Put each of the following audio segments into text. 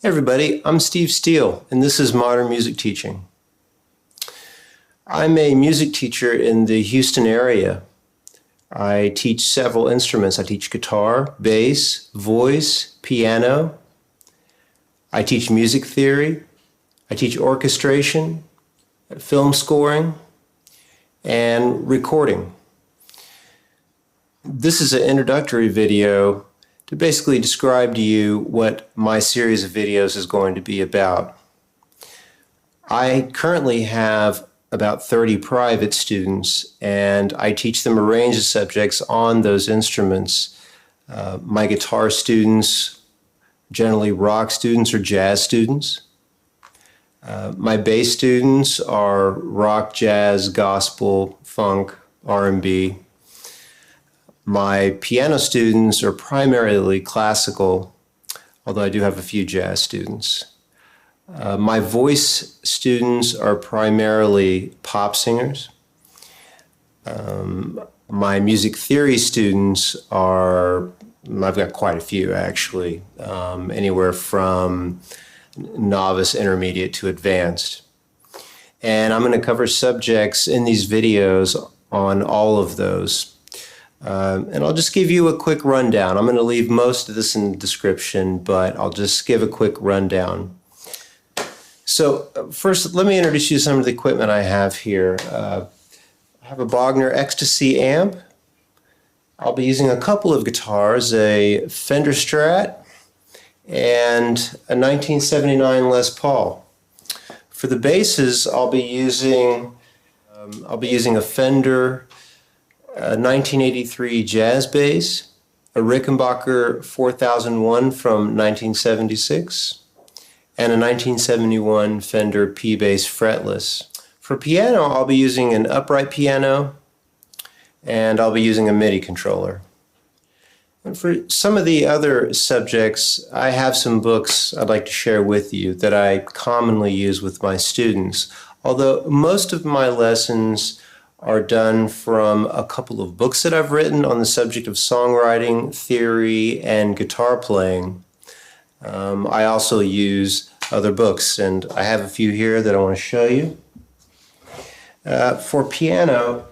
Hey everybody, I'm Steve Steele, and this is Modern Music Teaching. I'm a music teacher in the Houston area. I teach several instruments. I teach guitar, bass, voice, piano. I teach music theory. I teach orchestration, film scoring, and recording. This is an introductory video to basically describe to you what my series of videos is going to be about. I currently have about 30 private students, and I teach them a range of subjects on those instruments. My guitar students, generally rock students or jazz students. My bass students are rock, jazz, gospel, funk, R&B. My piano students are primarily classical, although I do have a few jazz students. My voice students are primarily pop singers. My music theory students are, I've got quite a few actually, anywhere from novice, intermediate to advanced. And I'm going to cover subjects in these videos on all of those. And I'll just give you a quick rundown. I'm going to leave most of this in the description, but I'll just give a quick rundown. So first, let me introduce you to some of the equipment I have here. I have a Bogner Ecstasy amp. I'll be using a couple of guitars, a Fender Strat and a 1979 Les Paul. For the basses, I'll be using a Fender 1983 jazz bass, a Rickenbacker 4001 from 1976, and a 1971 Fender P-Bass fretless. For piano, I'll be using an upright piano, and I'll be using a MIDI controller. And for some of the other subjects, I have some books I'd like to share with you that I commonly use with my students, although most of my lessons are done from a couple of books that I've written on the subject of songwriting, theory, and guitar playing. I also use other books, and I have a few here that I want to show you. For piano,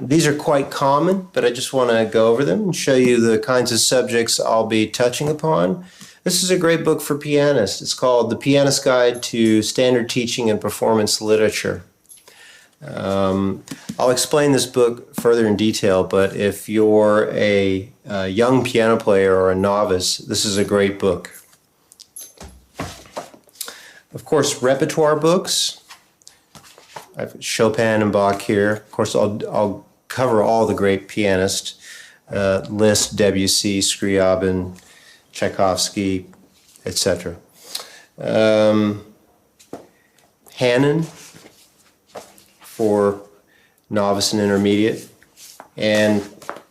these are quite common, but I just want to go over them and show you the kinds of subjects I'll be touching upon. This is a great book for pianists. It's called The Pianist's Guide to Standard Teaching and Performance Literature. I'll explain this book further in detail, but if you're a young piano player or a novice, this is a great book. Of course, repertoire books. I have Chopin and Bach here. Of course, I'll cover all the great pianists, Liszt, Debussy, Scriabin, Tchaikovsky, etc. Hanon for novice and intermediate. And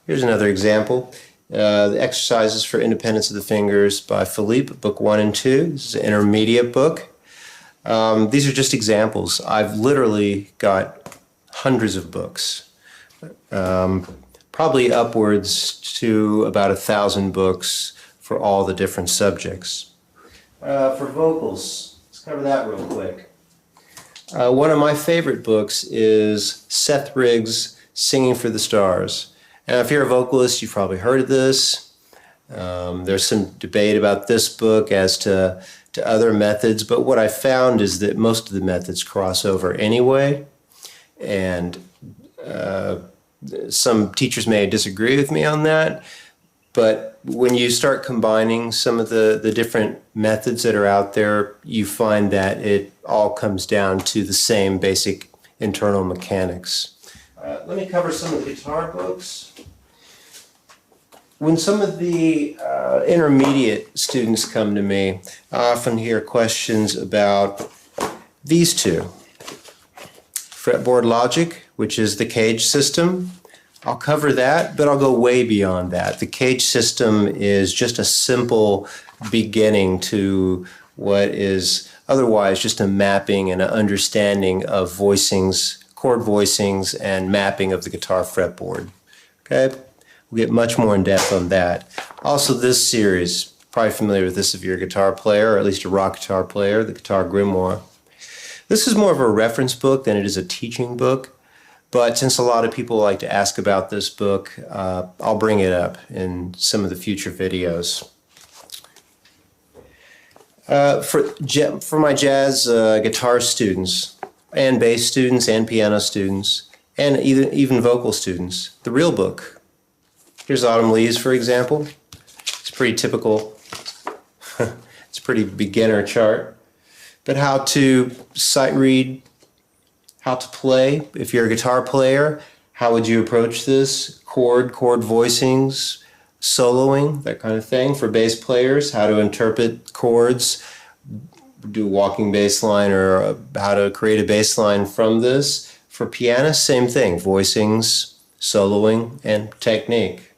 here's another example. The Exercises for Independence of the Fingers by Philippe, book 1 and 2. This is an intermediate book. These are just examples. I've literally got hundreds of books, probably upwards to about 1,000 books for all the different subjects. For vocals, let's cover that real quick. One of my favorite books is Seth Riggs' Singing for the Stars. And if you're a vocalist, you've probably heard of this. There's some debate about this book as to other methods, but what I found is that most of the methods cross over anyway. And some teachers may disagree with me on that, but when you start combining some of the different methods that are out there, you find that it all comes down to the same basic internal mechanics. Let me cover some of the guitar books. When some of the intermediate students come to me, I often hear questions about these two. Fretboard logic, which is the cage system. I'll cover that, but I'll go way beyond that. The cage system is just a simple beginning to what is otherwise just a mapping and an understanding of voicings, chord voicings, and mapping of the guitar fretboard. Okay? We'll get much more in depth on that. Also, this series, Probably familiar with this if you're a guitar player, or at least a rock guitar player, the Guitar Grimoire. This is more of a reference book than it is a teaching book, but since a lot of people like to ask about this book, I'll bring it up in some of the future videos. For my jazz guitar students, and bass students, and piano students, and even vocal students, the real book. Here's Autumn Leaves, for example. It's pretty typical. It's a pretty beginner chart. But how to sight read, how to play. If you're a guitar player, how would you approach this? Chord voicings, soloing, that kind of thing. For bass players, how to interpret chords, do a walking bass line, or how to create a bass line from this. For pianists, same thing, voicings, soloing, and technique.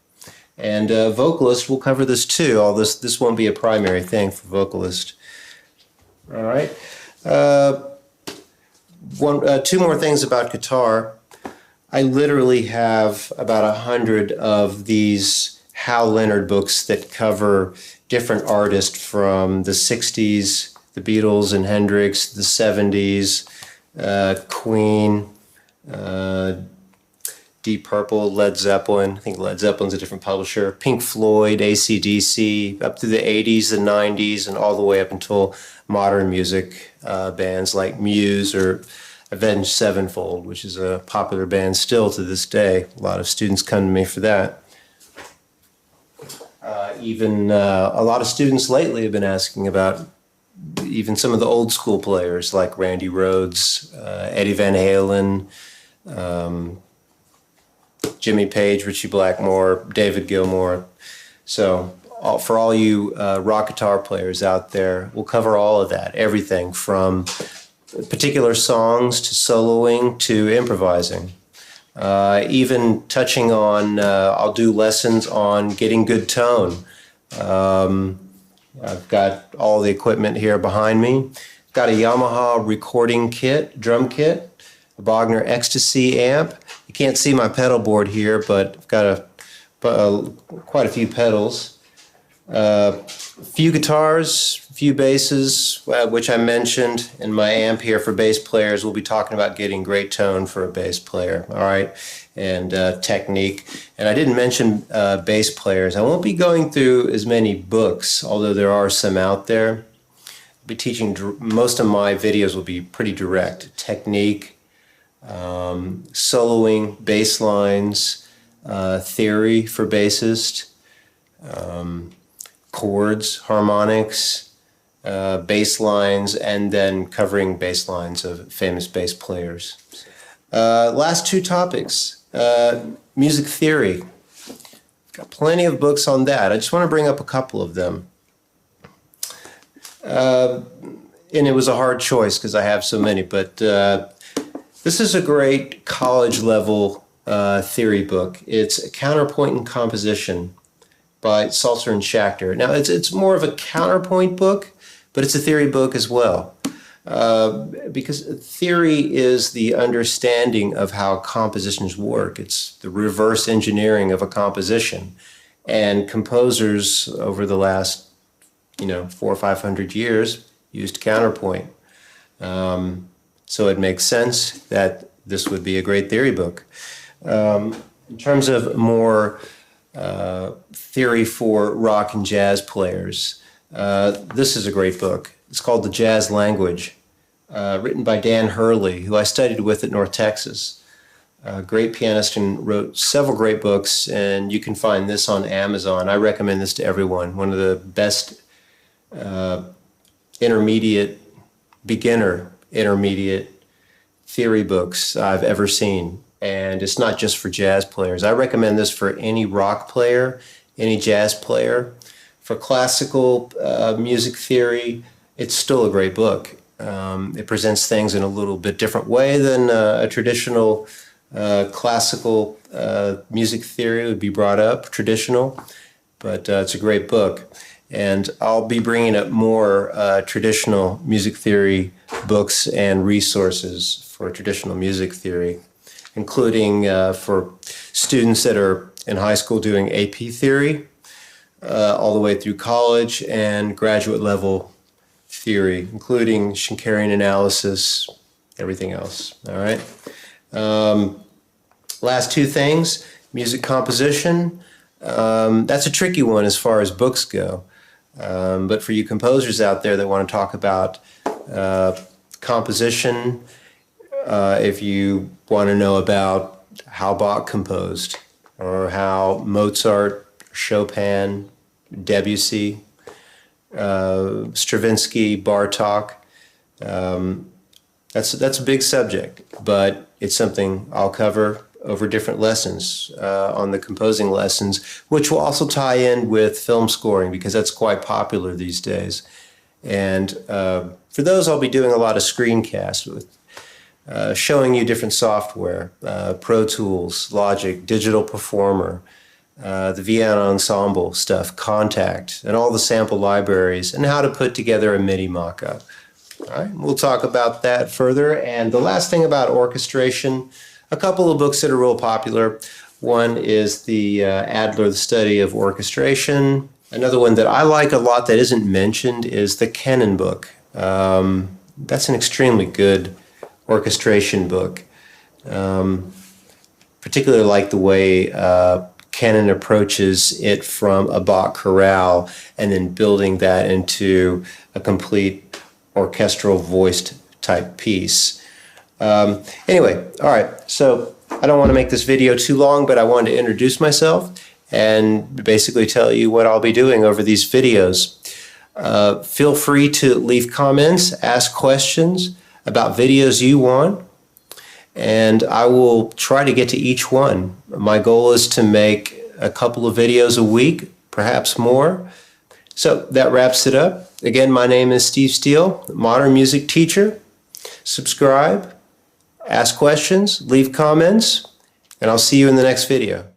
And vocalists will cover this too. All this won't be a primary thing for vocalists. All right. Two more things about guitar. I literally have about 100 of these Hal Leonard books that cover different artists from the 60s, the Beatles and Hendrix, the 70s, Queen, Deep Purple, Led Zeppelin. I think Led Zeppelin's a different publisher. Pink Floyd, AC/DC, up to the 80s, the 90s, and all the way up until modern music bands like Muse or Avenged Sevenfold, which is a popular band still to this day. A lot of students come to me for that. A lot of students lately have been asking about even some of the old school players like Randy Rhoads, Eddie Van Halen, Jimmy Page, Ritchie Blackmore, David Gilmour. So for all you rock guitar players out there, we'll cover all of that, everything from particular songs to soloing to improvising. Even touching on, I'll do lessons on getting good tone. I've got all the equipment here behind me. I've got a Yamaha recording kit, drum kit, a Bogner Ecstasy amp. You can't see my pedal board here, but I've got quite a few pedals. A few guitars, a few basses, which I mentioned, and my amp here for bass players. We'll be talking about getting great tone for a bass player, all right, and technique. And I didn't mention bass players. I won't be going through as many books, although there are some out there. I'll be teaching, most of my videos will be pretty direct. Technique, soloing, bass lines, theory for bassist, chords, harmonics, bass lines, and then covering bass lines of famous bass players. Last two topics, music theory. Got plenty of books on that. I just want to bring up a couple of them. And it was a hard choice because I have so many, but this is a great college level theory book. It's Counterpoint and Composition by Salter and Schachter. Now, it's more of a counterpoint book, but it's a theory book as well. Because theory is the understanding of how compositions work. It's the reverse engineering of a composition. And composers over the last, 400 or 500 years used counterpoint. So it makes sense that this would be a great theory book. In terms of more theory for rock and jazz players, this is a great book. It's called The Jazz Language, written by Dan Hurley, who I studied with at North Texas. A great pianist and wrote several great books, and you can find this on Amazon. I recommend this to everyone. One of the best beginner intermediate theory books I've ever seen. And it's not just for jazz players. I recommend this for any rock player, any jazz player. For classical music theory, it's still a great book. It presents things in a little bit different way than a traditional classical music theory would be brought up, traditional, but it's a great book. And I'll be bringing up more traditional music theory books and resources for traditional music theory, including for students that are in high school doing AP theory. all the way through college and graduate level theory, including Schenkerian analysis, everything else. All right. Last two things, music composition. That's a tricky one as far as books go. But for you composers out there that want to talk about composition, if you want to know about how Bach composed, or how Mozart, Chopin, Debussy, Stravinsky, Bartók, that's a big subject, but it's something I'll cover over different lessons on the composing lessons, which will also tie in with film scoring because that's quite popular these days. And for those, I'll be doing a lot of screencasts with showing you different software, Pro Tools, Logic, Digital Performer, the Vienna Ensemble stuff, Contact, and all the sample libraries, and how to put together a MIDI mock-up. All right, we'll talk about that further. And the last thing about orchestration, a couple of books that are real popular. One is the Adler, The Study of Orchestration. Another one that I like a lot that isn't mentioned is the Kennan book. That's an extremely good orchestration book. Particularly like the way Kennan approaches it from a Bach chorale and then building that into a complete orchestral voiced type piece. Anyway, all right, so I don't want to make this video too long, but I wanted to introduce myself and basically tell you what I'll be doing over these videos. Feel free to leave comments, ask questions about videos you want, and I will try to get to each one. My goal is to make a couple of videos a week, perhaps more. So that wraps it up. Again, my name is Steve Steele, Modern Music Teacher. Subscribe, ask questions, leave comments, and I'll see you in the next video.